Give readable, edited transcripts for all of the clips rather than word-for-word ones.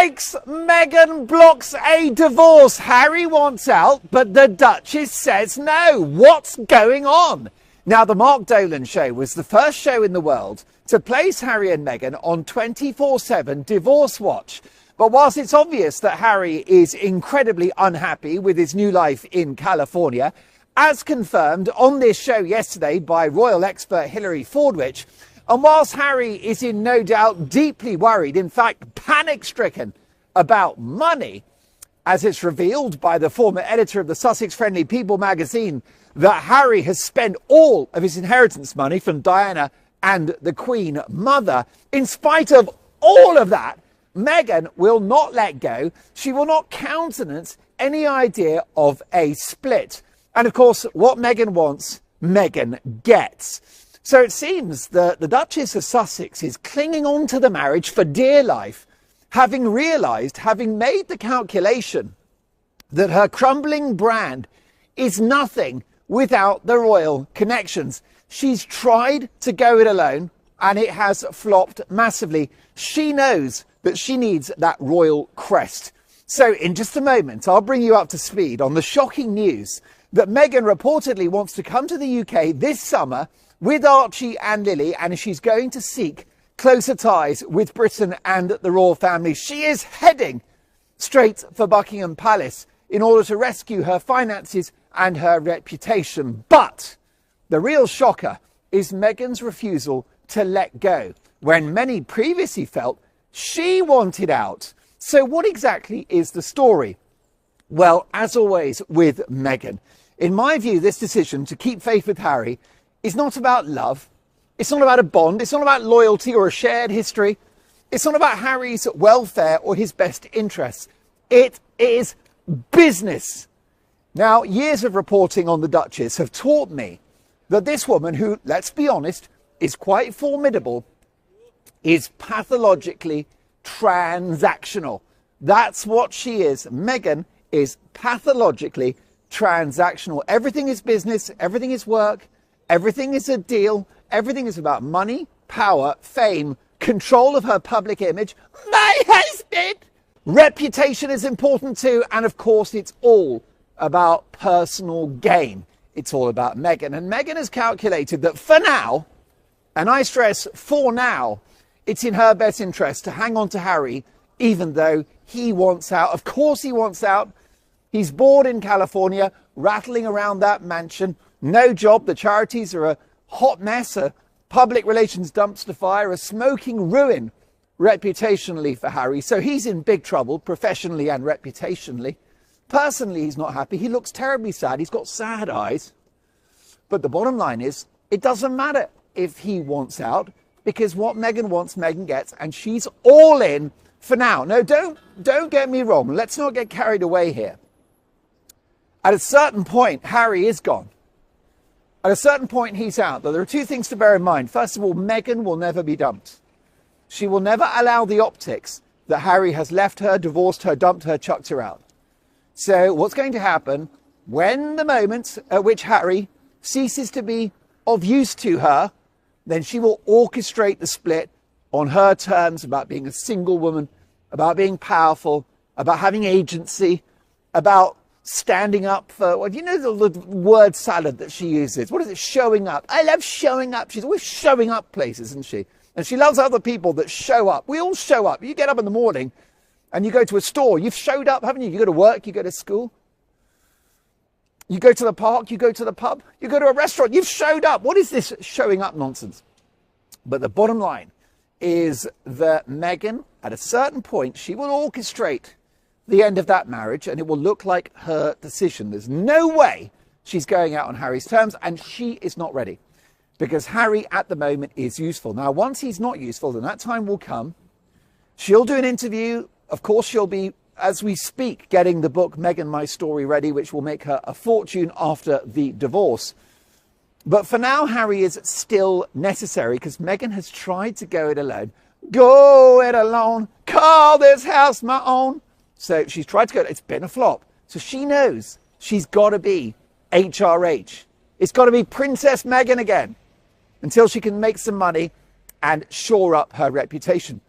Yikes! Meghan blocks a divorce. Harry wants out, but the Duchess says no. What's going on? Now, the Mark Show was the first show in the world to place Harry and Meghan on 24/7 divorce watch. But whilst it's obvious that Harry is incredibly unhappy with his new life in California, as confirmed on this show yesterday by royal expert Hilary Fordwich, and whilst Harry is in no doubt deeply worried, in fact panic-stricken about money, as it's revealed by the former editor of the Sussex-friendly People magazine that Harry has spent all of his inheritance money from Diana and the Queen Mother. In spite of all of that, Meghan will not let go. She will not countenance any idea of a split. And of course, what Meghan wants, Meghan gets. So it seems that the Duchess of Sussex is clinging on to the marriage for dear life, having realised, having made the calculation that her crumbling brand is nothing without the royal connections. She's tried to go it alone and it has flopped massively. She knows that she needs that royal crest. So in just a moment, I'll bring you up to speed on the shocking news that Meghan reportedly wants to come to the UK this summer with Archie and Lily, and she's going to seek closer ties with Britain and the royal family. She is heading straight for Buckingham Palace in order to rescue her finances and her reputation. But the real shocker is Meghan's refusal to let go, when many previously felt she wanted out. So what exactly is the story? Well, as always with Meghan, in my view, this decision to keep faith with Harry is not about love. It's not about a bond. It's not about loyalty or a shared history. It's not about Harry's welfare or his best interests. It is business. Now, years of reporting on the Duchess have taught me that this woman, who, let's be honest, is quite formidable, is pathologically transactional. That's what she is. Meghan is pathologically transactional. Everything is business. Everything is work. Everything is a deal. Everything is about money, power, fame, control of her public image. My husband! Reputation is important too. And of course, it's all about personal gain. It's all about Meghan. And Meghan has calculated that for now, and I stress for now, it's in her best interest to hang on to Harry, even though he wants out. Of course he wants out. He's bored in California, rattling around that mansion. No job. The charities are a hot mess, a public relations dumpster fire, a smoking ruin reputationally for Harry. So he's in big trouble, professionally and reputationally. Personally, he's not happy. He looks terribly sad. He's got sad eyes. But the bottom line is, it doesn't matter if he wants out, because what Meghan wants, Meghan gets, and she's all in for now. No, don't get me wrong. Let's not get carried away here. At a certain point, Harry is gone. At a certain point, he's out. But there are two things to bear in mind. First of all, Meghan will never be dumped. She will never allow the optics that Harry has left her, divorced her, dumped her, chucked her out. So what's going to happen when the moment at which Harry ceases to be of use to her, then she will orchestrate the split on her terms, about being a single woman, about being powerful, about having agency, about standing up for, well, you know the word salad that she uses? What is it? Showing up. I love showing up. She's always showing up places, isn't she? And she loves other people that show up. We all show up. You get up in the morning and you go to a store. You've showed up, haven't you? You go to work, you go to school. You go to the park, you go to the pub, you go to a restaurant. You've showed up. What is this showing up nonsense? But the bottom line is that Meghan, at a certain point, she will orchestrate the end of that marriage, and it will look like her decision. There's no way she's going out on Harry's terms, and she is not ready, because Harry at the moment is useful. Now, once he's not useful, then that time will come. She'll do an interview. Of course, she'll be, as we speak, getting the book Meghan, My Story ready, which will make her a fortune after the divorce. But for now, Harry is still necessary, because Meghan has tried to go it alone. Go it alone. Call this house my own. So she's tried to go. It's been a flop. So she knows she's got to be HRH. It's got to be Princess Meghan again until she can make some money and shore up her reputation.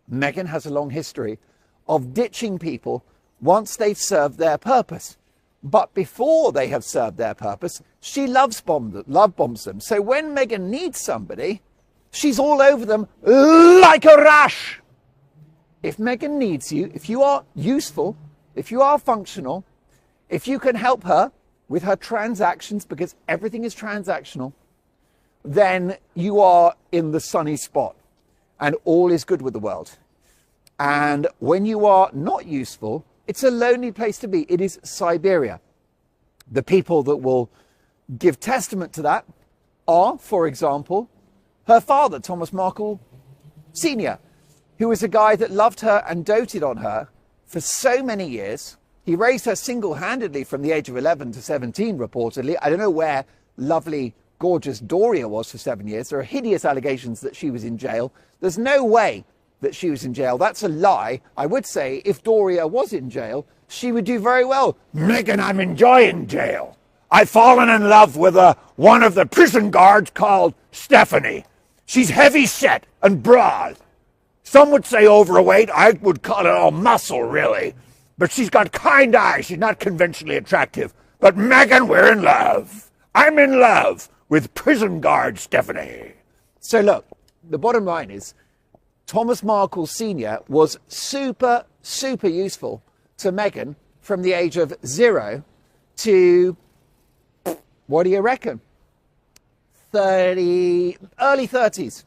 Meghan has a long history of ditching people once they've served their purpose. But before they have served their purpose, she love bombs them. So when Meghan needs somebody, she's all over them like a rash. If Meghan needs you, if you are useful, if you are functional, if you can help her with her transactions, because everything is transactional, then you are in the sunny spot and all is good with the world. And when you are not useful, it's a lonely place to be. It is Siberia. The people that will give testament to that are, for example, her father, Thomas Markle Sr., who was a guy that loved her and doted on her for so many years. He raised her single-handedly from the age of 11 to 17, reportedly. I don't know where lovely, gorgeous Doria was for 7 years. There are hideous allegations that she was in jail. There's no way that she was in jail. That's a lie. I would say if Doria was in jail, she would do very well. Meghan, I'm enjoying jail. I've fallen in love with one of the prison guards called Stephanie. She's heavy set and broad. Some would say overweight. I would call it all muscle, really. But she's got kind eyes. She's not conventionally attractive. But Meghan, we're in love. I'm in love with prison guard Stephanie. So look, the bottom line is Thomas Markle Sr. was super, super useful to Meghan from the age of 0 to, what do you reckon? Early 30s.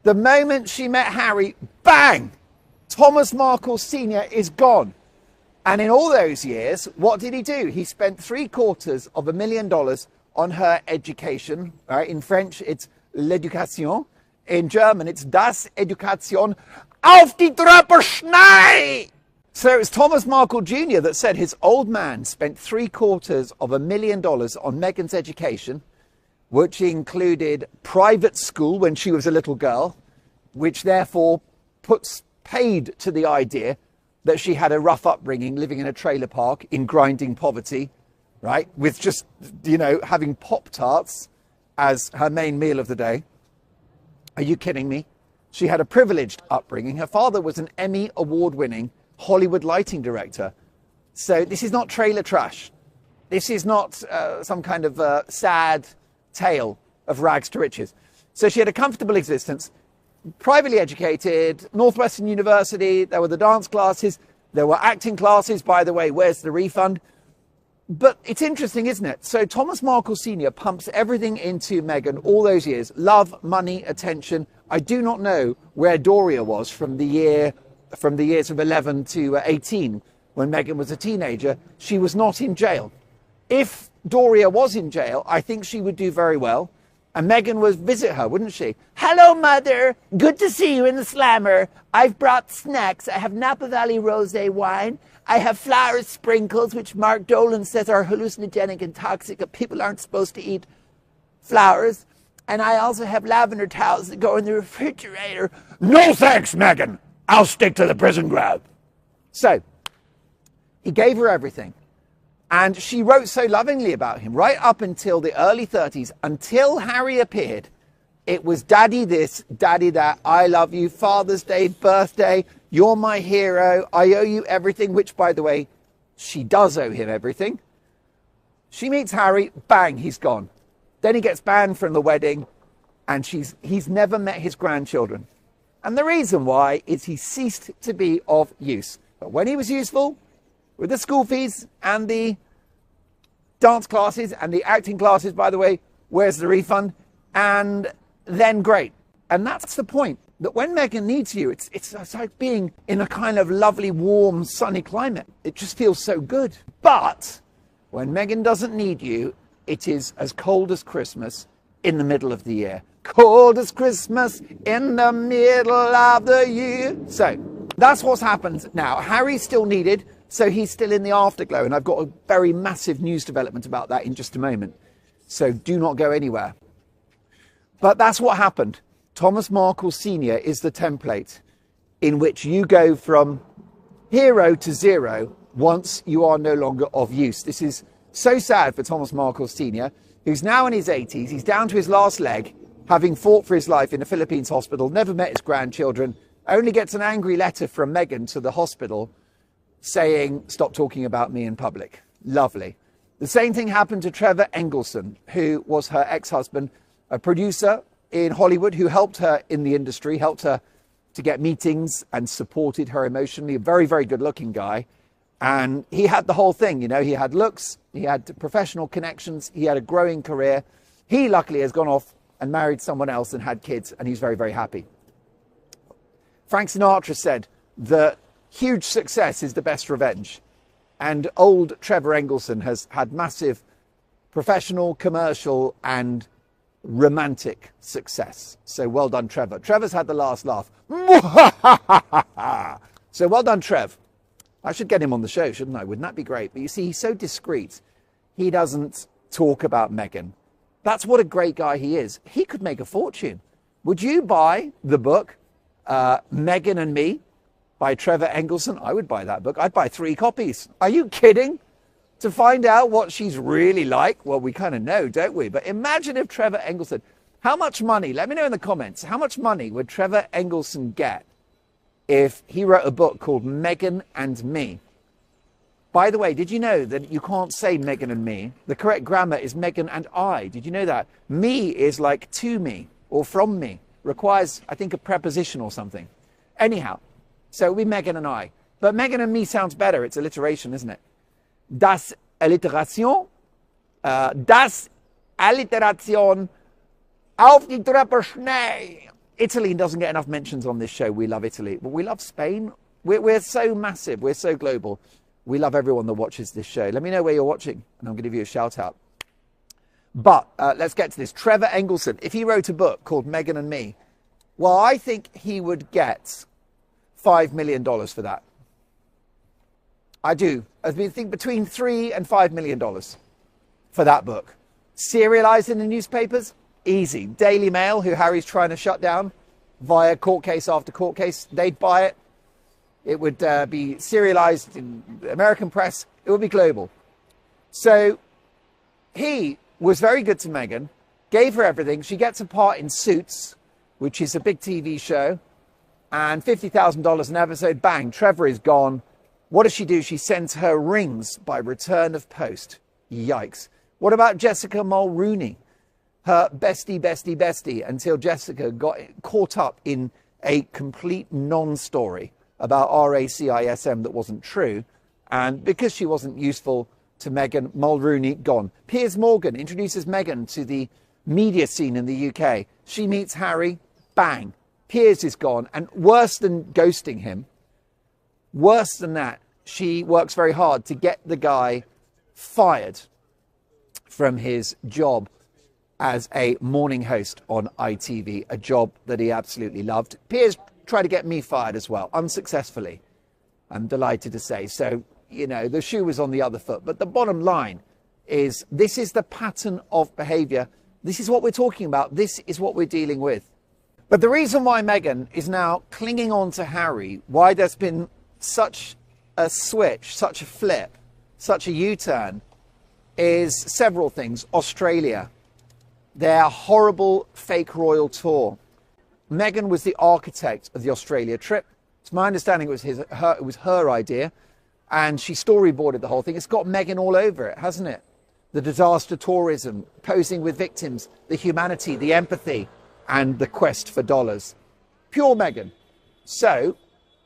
The moment she met Harry, bang! Thomas Markle Sr. is gone. And in all those years, what did he do? He spent $750,000 on her education. Right? In French, it's l'éducation. In German, it's das Education auf die Trepperschnei. So it was Thomas Markle Jr. that said his old man spent $750,000 on Meghan's education, which included private school when she was a little girl, which therefore paid to the idea that she had a rough upbringing, living in a trailer park in grinding poverty, right? With just, having Pop-Tarts as her main meal of the day. Are you kidding me? She had a privileged upbringing. Her father was an Emmy award-winning Hollywood lighting director. So this is not trailer trash. This is not some kind of sad tale of rags to riches. So she had a comfortable existence, privately educated, Northwestern University. There were the dance classes. There were acting classes. By the way, where's the refund? But it's interesting, isn't it? So Thomas Markle Sr. pumps everything into Meghan all those years. Love, money, attention. I do not know where Doria was from the years of 11 to 18 when Meghan was a teenager. She was not in jail. If Doria was in jail, I think she would do very well. And Meghan would visit her, wouldn't she? Hello, Mother. Good to see you in the slammer. I've brought snacks. I have Napa Valley Rosé wine. I have flour sprinkles, which Mark Dolan says are hallucinogenic and toxic. People aren't supposed to eat flowers. And I also have lavender towels that go in the refrigerator. No thanks, Meghan. I'll stick to the prison grab. So, he gave her everything. And she wrote so lovingly about him right up until the early 30s, until Harry appeared. It was daddy this, daddy that, I love you, Father's Day, birthday, you're my hero, I owe you everything, which, by the way, she does owe him everything. She meets Harry, bang, he's gone. Then he gets banned from the wedding, and he's never met his grandchildren. And the reason why is he ceased to be of use. But when he was useful, with the school fees and the dance classes and the acting classes, by the way, where's the refund? And then great. And that's the point, that when Meghan needs you, it's like being in a kind of lovely, warm, sunny climate. It just feels so good. But when Meghan doesn't need you, it is as cold as Christmas in the middle of the year. Cold as Christmas in the middle of the year. So that's what's happened now. Harry's still needed. So he's still in the afterglow, and I've got a very massive news development about that in just a moment. So do not go anywhere. But that's what happened. Thomas Markle Sr. is the template in which you go from hero to zero once you are no longer of use. This is so sad for Thomas Markle Sr., who's now in his 80s. He's down to his last leg, having fought for his life in a Philippines hospital, never met his grandchildren, only gets an angry letter from Meghan to the hospital saying, stop talking about me in public. Lovely. The same thing happened to Trevor Engelson, who was her ex-husband, a producer in Hollywood who helped her in the industry, helped her to get meetings and supported her emotionally. A very, very good looking guy. And he had the whole thing, you know, he had looks, he had professional connections, he had a growing career. He luckily has gone off and married someone else and had kids, and he's very, very happy. Frank Sinatra said that huge success is the best revenge. And old Trevor Engelson has had massive professional, commercial and romantic success. So well done, Trevor. Trevor's had the last laugh. So well done, Trev. I should get him on the show, shouldn't I? Wouldn't that be great? But you see, he's so discreet. He doesn't talk about Meghan. That's what a great guy he is. He could make a fortune. Would you buy the book, Meghan and Me, by Trevor Engelson? I would buy that book. I'd buy 3 copies. Are you kidding? To find out what she's really like? Well, we kind of know, don't we? But imagine if Trevor Engelson, how much money, let me know in the comments, how much money would Trevor Engelson get if he wrote a book called Meghan and Me? By the way, did you know that you can't say Meghan and me? The correct grammar is Meghan and I. Did you know that? Me is like to me or from me. Requires, I think, a preposition or something. Anyhow, so it would be Meghan and I. But Meghan and Me sounds better. It's alliteration, isn't it? Das Alliteration. Das Alliteration. Auf die Treppe schnell. Italy doesn't get enough mentions on this show. We love Italy. But we love Spain. We're so massive. We're so global. We love everyone that watches this show. Let me know where you're watching, and I'm going to give you a shout out. But let's get to this. Trevor Engelson, if he wrote a book called Meghan and Me, well, I think he would get $5 million for that. I do. I think between $3 and $5 million for that book. Serialized in the newspapers? Easy. Daily Mail, who Harry's trying to shut down via court case after court case, they'd buy it. It would be serialized in the American press. It would be global. So he was very good to Meghan, gave her everything. She gets a part in Suits, which is a big TV show, and $50,000 an episode. Bang, Trevor is gone. What does she do? She sends her rings by return of post. Yikes. What about Jessica Mulrooney? Her bestie, until Jessica got caught up in a complete non-story about RACISM that wasn't true. And because she wasn't useful to Meghan, Mulrooney gone. Piers Morgan introduces Meghan to the media scene in the UK. She meets Harry, bang, Piers is gone. And worse than ghosting him, worse than that, she works very hard to get the guy fired from his job as a morning host on ITV, a job that he absolutely loved. Piers tried to get me fired as well, unsuccessfully, I'm delighted to say. So, you know, the shoe was on the other foot. But the bottom line is this is the pattern of behaviour. This is what we're talking about. This is what we're dealing with. But the reason why Meghan is now clinging on to Harry, why there's been such a switch, such a flip, such a U-turn, is several things. Australia, their horrible fake royal tour. Meghan was the architect of the Australia trip. It's my understanding it was her idea, and she storyboarded the whole thing. It's got Meghan all over it, hasn't it? The disaster tourism, posing with victims, the humanity, the empathy, and the quest for dollars. Pure Meghan. So,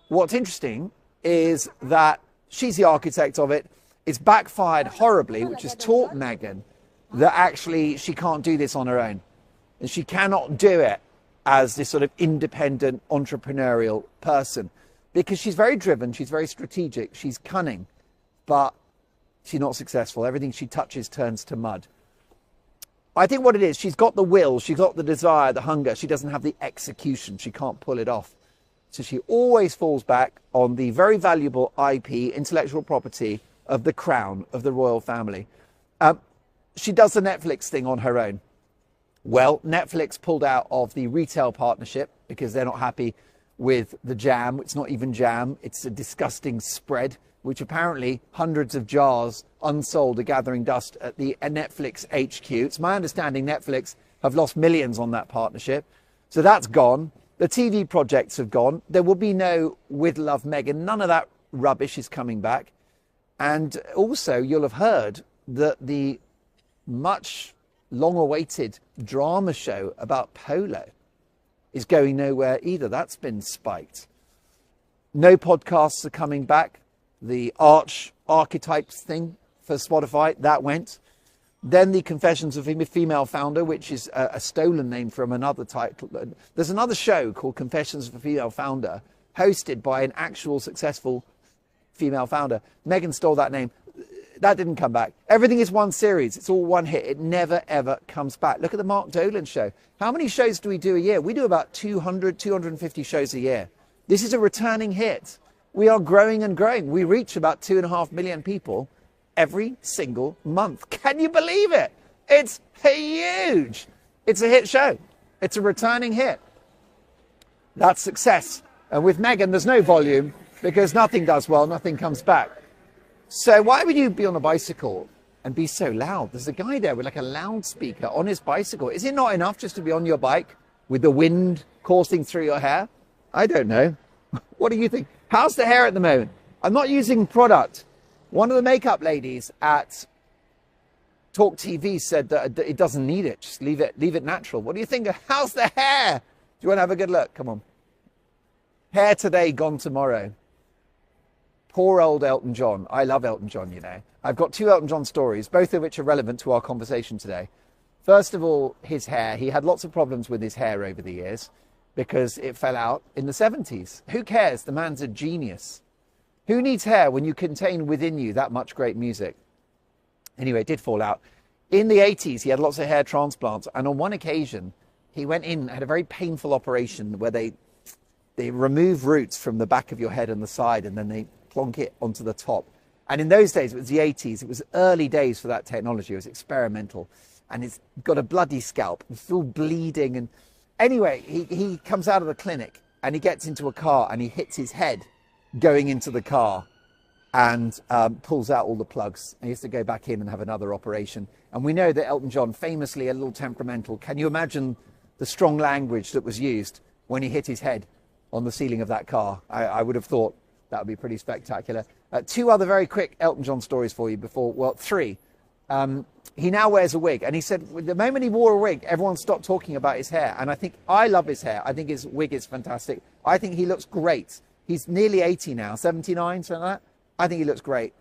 what's interesting is that she's the architect of it. It's backfired horribly, which has taught Meghan that actually she can't do this on her own. And she cannot do it as this sort of independent entrepreneurial person, because she's very driven, she's very strategic, she's cunning, but she's not successful. Everything she touches turns to mud. I think what it is, she's got the will, she's got the desire, the hunger. She doesn't have the execution. She can't pull it off. So she always falls back on the very valuable IP, intellectual property of the crown, of the royal family. She does the Netflix thing on her own. Well, Netflix pulled out of the retail partnership because they're not happy with the jam. It's not even jam. It's a disgusting spread, which apparently hundreds of jars unsold are gathering dust at the Netflix HQ. It's my understanding Netflix have lost millions on that partnership. So that's gone. The TV projects have gone. There will be no With Love Meghan. None of that rubbish is coming back. And also, you'll have heard that the much long-awaited drama show about polo is going nowhere either. That's been spiked. No podcasts are coming back. The archetypes thing for Spotify, that went. Then the Confessions of a Female Founder, which is a stolen name from another title. There's another show called Confessions of a Female Founder, hosted by an actual successful female founder. Meghan stole that name. That didn't come back. Everything is one series. It's all one hit. It never, ever comes back. Look at the Mark Dolan show. How many shows do we do a year? We do about 200, 250 shows a year. This is a returning hit. We are growing and growing. We reach about 2.5 million people every single month. Can you believe it? It's huge. It's a hit show. It's a returning hit. That's success. And with Meghan, there's no volume because nothing does well, nothing comes back. So why would you be on a bicycle and be so loud? There's a guy there with like a loudspeaker on his bicycle. Is it not enough just to be on your bike with the wind coursing through your hair? I don't know. What do you think? How's the hair at the moment? I'm not using product. One of the makeup ladies at Talk TV said that it doesn't need it. Just leave it natural. What do you think? How's the hair? Do you want to have a good look? Come on. Hair today, gone tomorrow. Poor old Elton John. I love Elton John, you know. I've got 2 Elton John stories, both of which are relevant to our conversation today. First of all, his hair. He had lots of problems with his hair over the years because it fell out in the 70s. Who cares? The man's a genius. Who needs hair when you contain within you that much great music? Anyway, it did fall out. In the 80s, he had lots of hair transplants. And on one occasion, he went in, had a very painful operation where they remove roots from the back of your head and the side, and then they plonk it onto the top. And in those days, it was the 80s. It was early days for that technology. It was experimental. And he's got a bloody scalp. It's all bleeding. And anyway, he comes out of the clinic and he gets into a car and he hits his head going into the car and pulls out all the plugs. And he has to go back in and have another operation. And we know that Elton John, famously a little temperamental. Can you imagine the strong language that was used when he hit his head on the ceiling of that car? I would have thought that would be pretty spectacular. 2 other very quick Elton John stories for you before, well, 3. He now wears a wig. And he said the moment he wore a wig, everyone stopped talking about his hair. And I love his hair. I think his wig is fantastic. I think he looks great. He's nearly 80 now, 79, something like that. I think he looks great.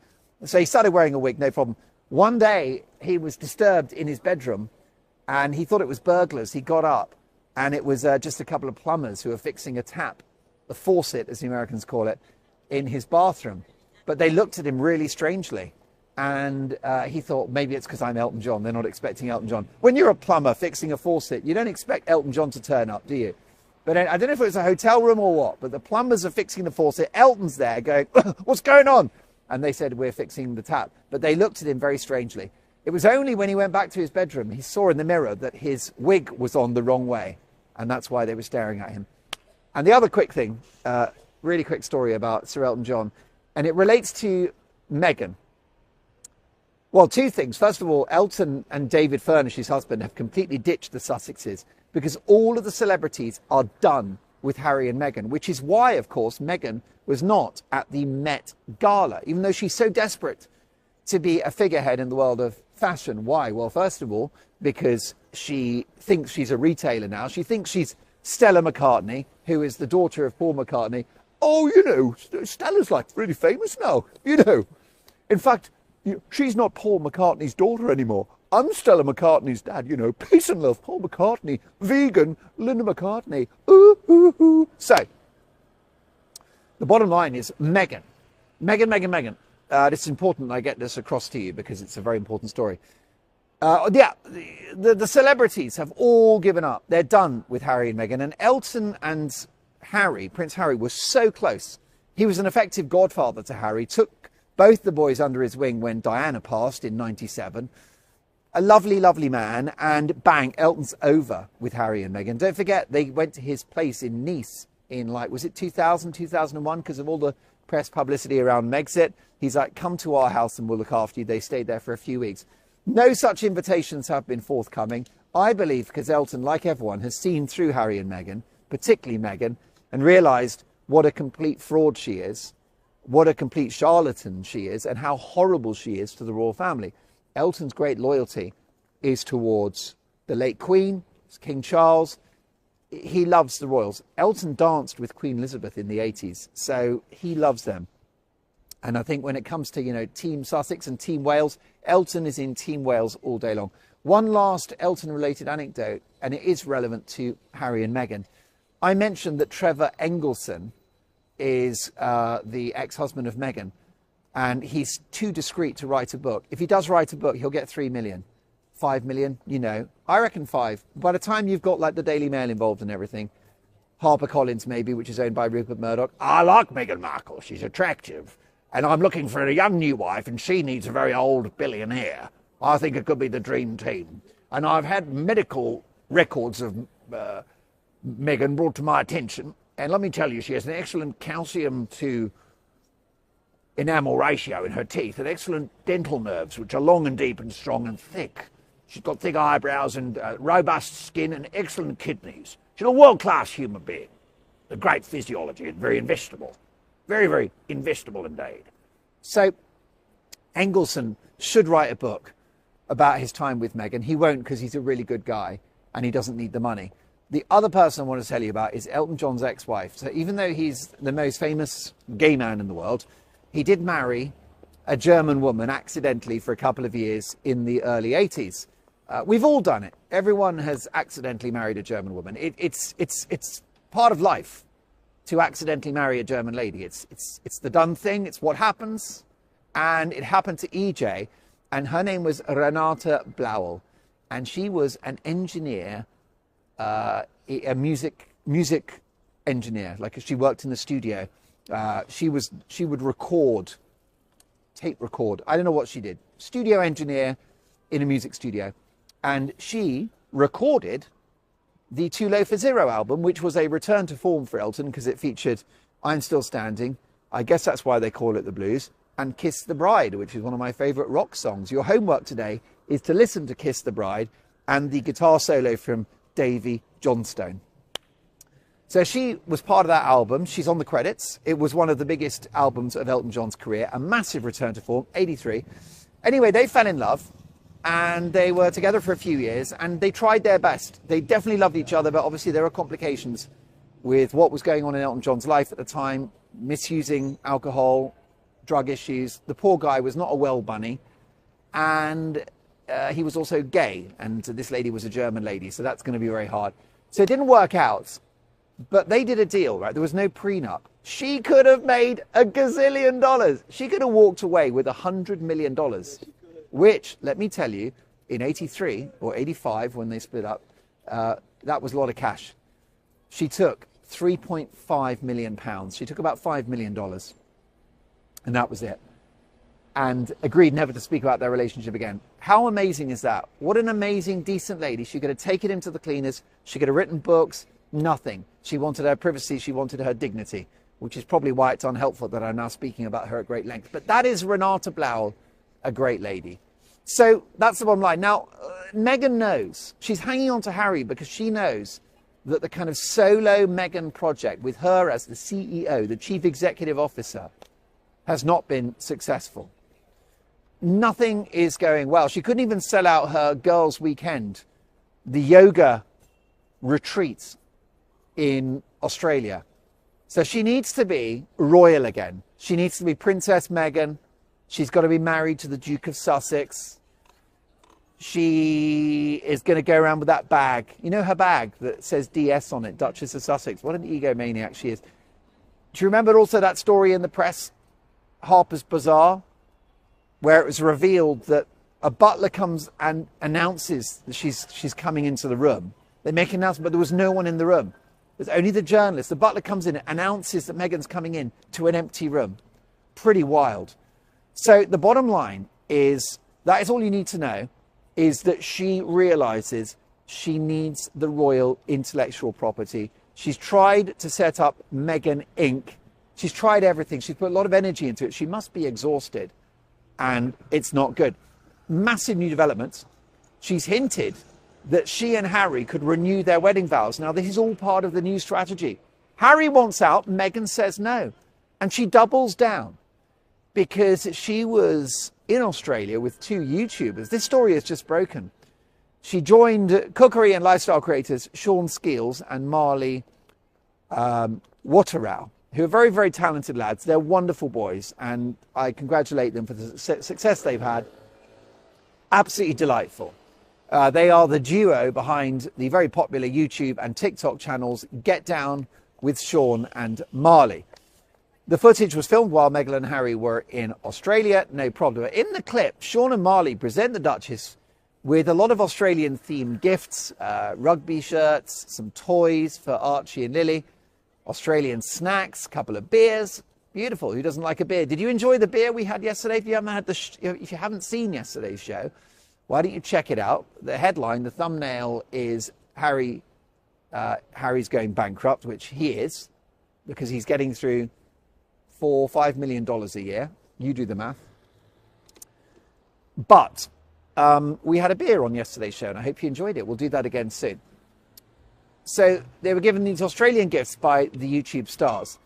So he started wearing a wig, no problem. One day he was disturbed in his bedroom and he thought it was burglars. He got up and it was just a couple of plumbers who were fixing a tap, the faucet, as the Americans call it, in his bathroom. But they looked at him really strangely. And he thought, maybe it's because I'm Elton John. They're not expecting Elton John. When you're a plumber fixing a faucet, you don't expect Elton John to turn up, do you? But I don't know if it was a hotel room or what, but the plumbers are fixing the faucet. Elton's there going, what's going on? And they said, we're fixing the tap. But they looked at him very strangely. It was only when he went back to his bedroom, he saw in the mirror that his wig was on the wrong way. And that's why they were staring at him. And the other quick thing, really quick story about Sir Elton John, and it relates to Meghan. Well, 2 things. First of all, Elton and David Furnish, his husband, have completely ditched the Sussexes because all of the celebrities are done with Harry and Meghan, which is why, of course, Meghan was not at the Met Gala, even though she's so desperate to be a figurehead in the world of fashion. Why? Well, first of all, because she thinks she's a retailer now. She thinks she's Stella McCartney, who is the daughter of Paul McCartney. Oh, you know, Stella's like really famous now, you know. In fact, she's not Paul McCartney's daughter anymore. I'm Stella McCartney's dad, you know. Peace and love, Paul McCartney. Vegan, Linda McCartney. Ooh, ooh, ooh. So, the bottom line is Meghan. Meghan. It's important I get this across to you because it's a very important story. The celebrities have all given up. They're done with Harry and Meghan. And Elton and Harry, Prince Harry, was so close. He was an effective godfather to Harry, took both the boys under his wing when Diana passed in 97. A lovely, lovely man. And bang, Elton's over with Harry and Meghan. Don't forget, they went to his place in Nice in, like, was it 2000, 2001? Because of all the press publicity around Megxit. He's like, come to our house and we'll look after you. They stayed there for a few weeks. No such invitations have been forthcoming. I believe because Elton, like everyone, has seen through Harry and Meghan, particularly Meghan, and realised what a complete fraud she is, what a complete charlatan she is, and how horrible she is to the royal family. Elton's great loyalty is towards the late Queen, King Charles. He loves the royals. Elton danced with Queen Elizabeth in the 80s, so he loves them. And I think when it comes to, you know, Team Sussex and Team Wales, Elton is in Team Wales all day long. One last Elton-related anecdote, and it is relevant to Harry and Meghan. I mentioned that Trevor Engelson is the ex-husband of Meghan, and he's too discreet to write a book. If he does write a book, he'll get 3 million. 5 million, you know. I reckon 5. By the time you've got like the Daily Mail involved and everything, HarperCollins maybe, which is owned by Rupert Murdoch. I like Meghan Markle. She's attractive. And I'm looking for a young new wife, and she needs a very old billionaire. I think it could be the dream team. And I've had medical records of Meghan brought to my attention. And let me tell you, she has an excellent calcium to enamel ratio in her teeth, and excellent dental nerves, which are long and deep and strong and thick. She's got thick eyebrows and robust skin and excellent kidneys. She's a world-class human being. A great physiology and very investable. Very, very investable indeed. So Engelson should write a book about his time with Meghan. He won't, because he's a really good guy and he doesn't need the money. The other person I want to tell you about is Elton John's ex-wife. So even though he's the most famous gay man in the world, he did marry a German woman accidentally for a couple of years in the early 80s. We've all done it. Everyone has accidentally married a German woman. It's part of life to accidentally marry a German lady. It's the done thing. It's what happens. And it happened to EJ. And her name was Renate Blauel. And she was an engineer, a music engineer. Like, she worked in the studio. She would record, tape record. I don't know what she did. Studio engineer in a music studio. And she recorded the Too Low for Zero album, which was a return to form for Elton because it featured I'm Still Standing. I guess that's why they call it the blues. And Kiss the Bride, which is one of my favourite rock songs. Your homework today is to listen to Kiss the Bride and the guitar solo from Davy Johnstone. So she was part of that album. She's on the credits. It was one of the biggest albums of Elton John's career, a massive return to form, 83. Anyway, they fell in love and they were together for a few years and they tried their best. They definitely loved each other, but obviously there were complications with what was going on in Elton John's life at the time, misusing alcohol, drug issues. The poor guy was not a well bunny, and he was also gay, and this lady was a German lady, so that's going to be very hard. So it didn't work out, but they did a deal, right? There was no prenup. She could have made $1 gazillion. She could have walked away with $100 million, which, let me tell you, in 83 or 85 when they split up, that was a lot of cash. She took £3.5 million. She took about $5 million. And that was it. And agreed never to speak about their relationship again. How amazing is that? What an amazing, decent lady. She could have taken him to the cleaners. She could have written books. Nothing. She wanted her privacy. She wanted her dignity, which is probably why it's unhelpful that I'm now speaking about her at great length. But that is Renate Blauel, a great lady. So that's the bottom line. Now, Meghan knows. She's hanging on to Harry because she knows that the kind of solo Meghan project with her as the CEO, the chief executive officer, has not been successful. Nothing is going well. She couldn't even sell out her girls' weekend, the yoga retreats in Australia. So she needs to be royal again. She needs to be Princess Meghan. She's got to be married to the Duke of Sussex. She is going to go around with that bag. You know, her bag that says DS on it, Duchess of Sussex. What an egomaniac she is. Do you remember also that story in the press, Harper's Bazaar, where it was revealed that a butler comes and announces that she's coming into the room. They make an announcement, but there was no one in the room. There's only the journalist. The butler comes in and announces that Meghan's coming in to an empty room. Pretty wild. So the bottom line is, that is all you need to know, is that she realizes she needs the royal intellectual property. She's tried to set up Meghan Inc. She's tried everything. She's put a lot of energy into it. She must be exhausted, and it's not good. Massive new developments. She's hinted that she and Harry could renew their wedding vows. Now, this is all part of the new strategy. Harry wants out, Meghan says no. And she doubles down because she was in Australia with 2 YouTubers. This story is just broken. She joined cookery and lifestyle creators Sean Skeels and Marley Waterau, who are very, very talented lads. They're wonderful boys, and I congratulate them for the success they've had. Absolutely delightful. They are the duo behind the very popular YouTube and TikTok channels Get Down with Sean and Marley. The footage was filmed while Meghan and Harry were in Australia, no problem. In the clip, Sean and Marley present the Duchess with a lot of Australian-themed gifts, rugby shirts, some toys for Archie and Lily, Australian snacks, a couple of beers. Beautiful. Who doesn't like a beer? Did you enjoy the beer we had yesterday? If you haven't seen yesterday's show, why don't you check it out? The headline, the thumbnail is Harry's going bankrupt, which he is, because he's getting through $4 or $5 million a year. You do the math. But we had a beer on yesterday's show, and I hope you enjoyed it. We'll do that again soon. So they were given these Australian gifts by the YouTube stars,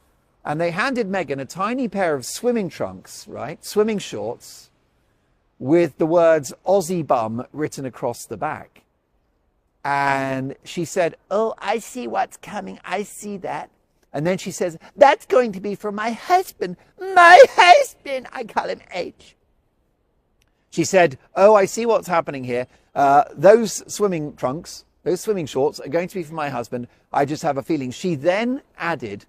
and they handed Meghan a tiny pair of swimming trunks, right? Swimming shorts with the words Aussie bum written across the back. And she said, "Oh, I see what's coming. I see that." And then she says, "That's going to be for my husband. My husband." I call him H. She said, "Oh, I see what's happening here. Those swimming trunks, those swimming shorts are going to be for my husband. I just have a feeling." She then added,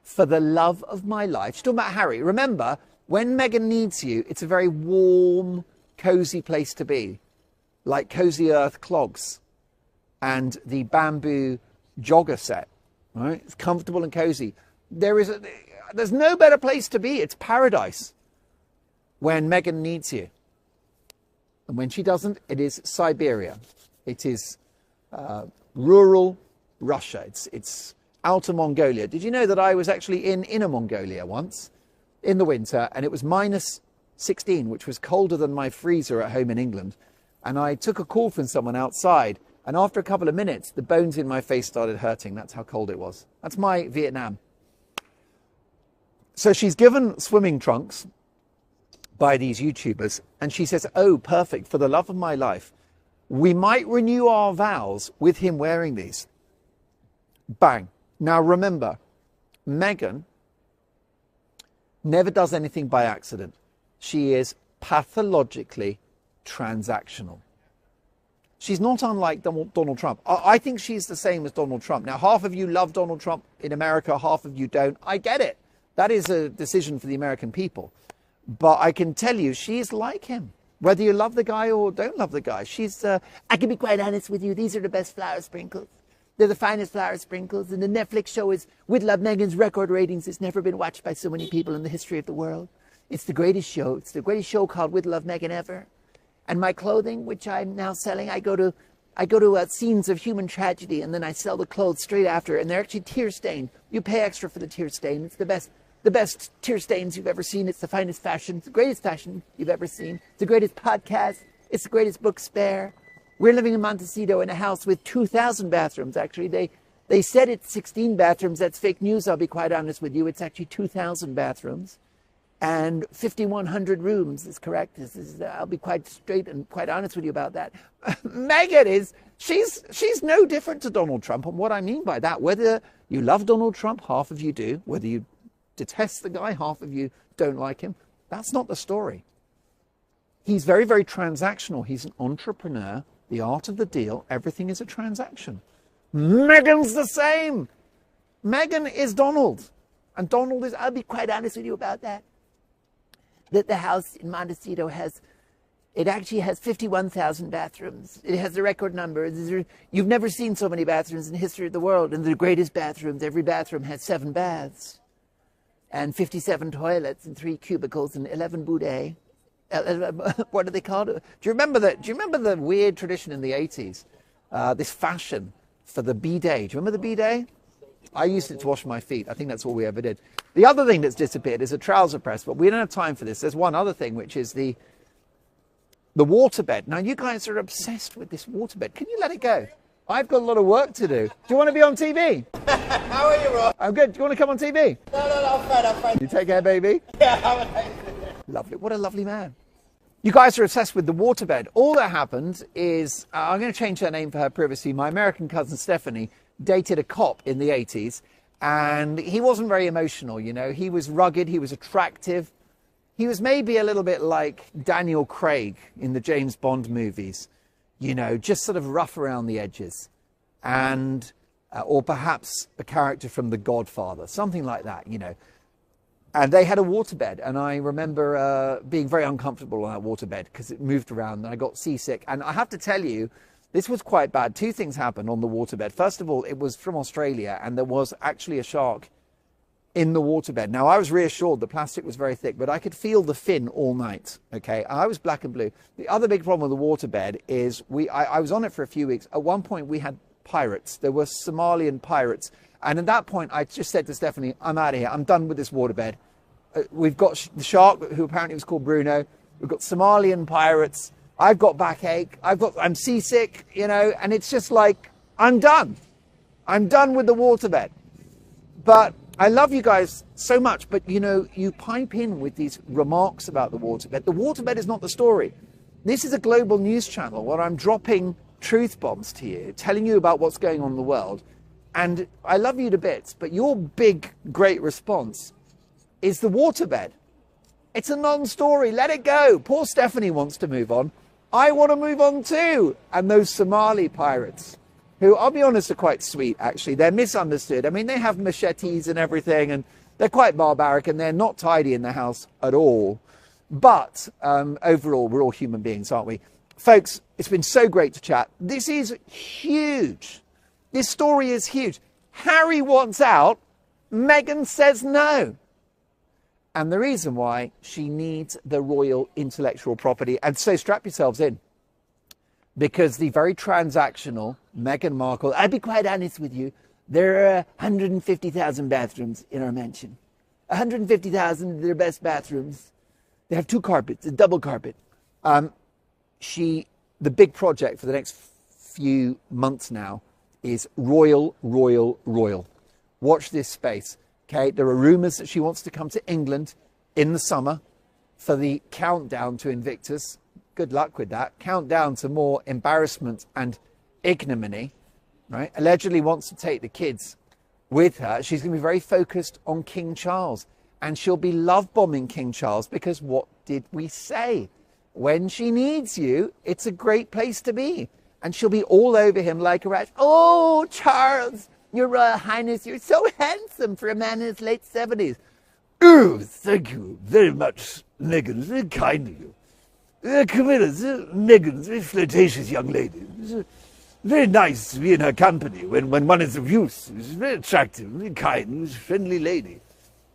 "For the love of my life." She's talking about Harry. Remember, when Meghan needs you, it's a very warm, cozy place to be. Like Cozy Earth clogs and the bamboo jogger set. Right? It's comfortable and cozy. There's no better place to be. It's paradise when Meghan needs you. And when she doesn't, it is Siberia. It is rural Russia. It's Outer Mongolia. Did you know that I was actually in Inner Mongolia once in the winter, and it was -16, which was colder than my freezer at home in England. And I took a call from someone outside, and after a couple of minutes, the bones in my face started hurting. That's how cold it was. That's my Vietnam. So she's given swimming trunks by these YouTubers, and she says, "Oh, perfect, for the love of my life. We might renew our vows with him wearing these." Bang. Now remember, Meghan never does anything by accident. She is pathologically transactional. She's not unlike Donald Trump. I think she's the same as Donald Trump. Now, half of you love Donald Trump in America, half of you don't. I get it. That is a decision for the American people. But I can tell you, she's like him. Whether you love the guy or don't love the guy. I can be quite honest with you, these are the best flower sprinkles. They're the finest flower sprinkles. And the Netflix show is, with Love Meghan's record ratings, it's never been watched by so many people in the history of the world. It's the greatest show. It's the greatest show called With Love Meghan ever. And my clothing, which I'm now selling, I go to scenes of human tragedy, and then I sell the clothes straight after, and they're actually tear stained. You pay extra for the tear stain. It's the best tear stains you've ever seen. It's the finest fashion. It's the greatest fashion you've ever seen. It's the greatest podcast. It's the greatest book spare. We're living in Montecito in a house with 2,000 bathrooms, actually. They said it's 16 bathrooms. That's fake news, I'll be quite honest with you. It's actually 2,000 bathrooms. And 5,100 rooms is correct. I'll be quite straight and quite honest with you about that. Meghan she's no different to Donald Trump. And what I mean by that, whether you love Donald Trump, half of you do. Whether you detest the guy, half of you don't like him. That's not the story. He's very, very transactional. He's an entrepreneur. The art of the deal, everything is a transaction. Meghan's the same. Meghan is Donald. And Donald is, I'll be quite honest with you about that. That the house in Montecito actually has 51,000 bathrooms. It has the record number. You've never seen so many bathrooms in the history of the world. And the greatest bathrooms, every bathroom has 7 baths and 57 toilets and 3 cubicles and 11 bidets. What do they call it? Do you remember the weird tradition in the 80s? This fashion for the bidet. Do you remember the bidet? I used it to wash my feet. I think that's all we ever did. The other thing that's disappeared is a trouser press, but we don't have time for this. There's one other thing, which is the the waterbed. Now, you guys are obsessed with this waterbed. Can you let it go? I've got a lot of work to do. Do you want to be on TV? How are you, Rob? I'm good. Do you want to come on TV? No, I'm fine. You take care, baby? Yeah, I'm fine. Lovely. What a lovely man. You guys are obsessed with the waterbed. All that happened is, I'm going to change her name for her privacy. My American cousin Stephanie dated a cop in the 80s, and he wasn't very emotional, you know. He was rugged, he was attractive. He was maybe a little bit like Daniel Craig in the James Bond movies, you know, just sort of rough around the edges. And, or perhaps a character from The Godfather, something like that, you know. And they had a waterbed, and I remember being very uncomfortable on that waterbed because it moved around and I got seasick. And I have to tell you, this was quite bad. Two things happened on the waterbed. First of all, it was from Australia, and there was actually a shark in the waterbed. Now, I was reassured the plastic was very thick, but I could feel the fin all night, okay? I was black and blue. The other big problem with the waterbed is I was on it for a few weeks. At one point, we had pirates. There were Somalian pirates. And at that point, I just said to Stephanie, I'm out of here. I'm done with this waterbed. We've got the shark, who apparently was called Bruno. We've got Somalian pirates. I've got backache. I'm seasick, you know, and it's just like, I'm done. I'm done with the waterbed. But I love you guys so much, but you know, you pipe in with these remarks about the waterbed. The waterbed is not the story. This is a global news channel where I'm dropping truth bombs to you, telling you about what's going on in the world. And I love you to bits, but your big, great response is the waterbed. It's a non-story. Let it go. Poor Stephanie wants to move on. I want to move on too. And those Somali pirates, who, I'll be honest, are quite sweet, actually. They're misunderstood. I mean, they have machetes and everything, and they're quite barbaric, and they're not tidy in the house at all. But overall, we're all human beings, aren't we? Folks, it's been so great to chat. This is huge. This story is huge. Harry wants out. Meghan says no. And the reason why, she needs the royal intellectual property. And so strap yourselves in. Because the very transactional Meghan Markle, I'll be quite honest with you, there are 150,000 bathrooms in our mansion. 150,000 of their best bathrooms. They have 2 carpets, a double carpet. The big project for the next few months now is royal. Watch this space. Okay, there are rumours that she wants to come to England in the summer for the countdown to Invictus. Good luck with that. Countdown to more embarrassment and ignominy, right? Allegedly wants to take the kids with her. She's going to be very focused on King Charles. And she'll be love-bombing King Charles because what did we say? When she needs you, it's a great place to be. And she'll be all over him like a rat. Oh, Charles, Your Royal Highness, you're so handsome for a man in his late 70s. Oh, thank you very much, Meghan. Very kind of you. Camilla, Meghan's a very flirtatious young lady. It's very nice to be in her company when one is of use. She's very attractive, very kind, friendly lady.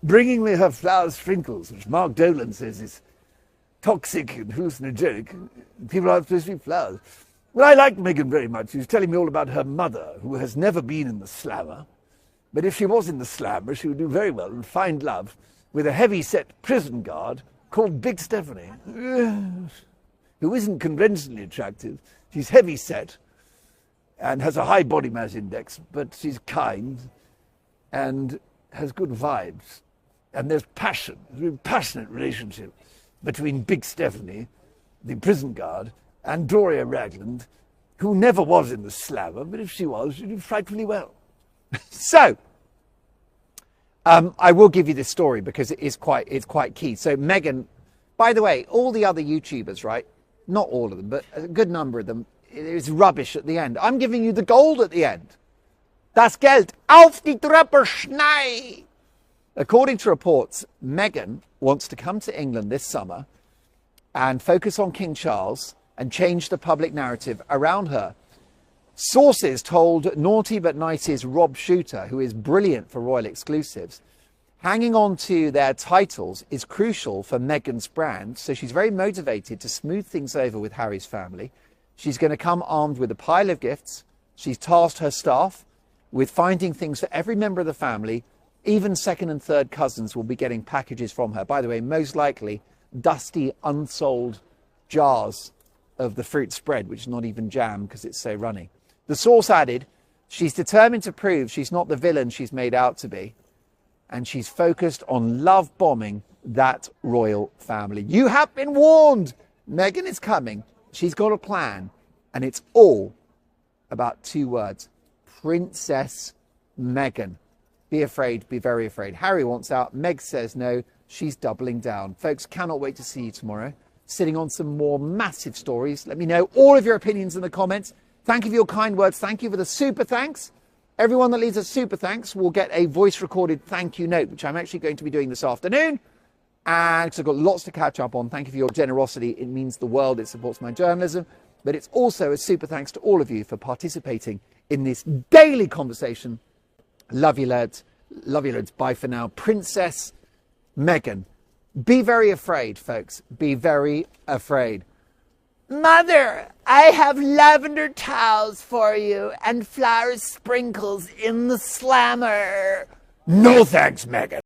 Bringing me her flower sprinkles, which Mark Dolan says is toxic and hallucinogenic. People aren't supposed to be flowers. Well, I liked Meghan very much. She was telling me all about her mother, who has never been in the slammer. But if she was in the slammer, she would do very well and find love with a heavy-set prison guard called Big Stephanie, who isn't conventionally attractive. She's heavy-set and has a high body mass index, but she's kind and has good vibes. And there's passion, a very passionate relationship between Big Stephanie, the prison guard, and Doria Ragland, who never was in the slammer, but if she was, she'd do frightfully well. So, I will give you this story because it's quite key. So Meghan, by the way, all the other YouTubers, right? Not all of them, but a good number of them, it's rubbish at the end. I'm giving you the gold at the end. Das Geld auf die Treppe schnei. According to reports, Meghan wants to come to England this summer and focus on King Charles and change the public narrative around her. Sources told Naughty But Nice's Rob Shooter, who is brilliant for royal exclusives, hanging on to their titles is crucial for Meghan's brand, so she's very motivated to smooth things over with Harry's family. She's going to come armed with a pile of gifts. She's tasked her staff with finding things for every member of the family. Even second and third cousins will be getting packages from her. By the way, most likely dusty, unsold jars of the fruit spread, which is not even jam because it's so runny. The source added, she's determined to prove she's not the villain she's made out to be, and she's focused on love bombing that royal family. You have been warned. Meghan is coming. She's got a plan, and it's all about 2 words: Princess Meghan. Be afraid, be very afraid. Harry wants out. Meg says no. She's doubling down. Folks, cannot wait to see you tomorrow, sitting on some more massive stories. Let me know all of your opinions in the comments. Thank you for your kind words. Thank you for the super thanks. Everyone that leaves a super thanks will get a voice recorded thank you note, which I'm actually going to be doing this afternoon. And because I've got lots to catch up on. Thank you for your generosity. It means the world. It supports my journalism. But it's also a super thanks to all of you for participating in this daily conversation. Love you, lads. Love you, lads. Bye for now. Princess Meghan. Be very afraid, folks. Be very afraid. Mother, I have lavender towels for you and flower sprinkles in the slammer. No thanks, Meghan.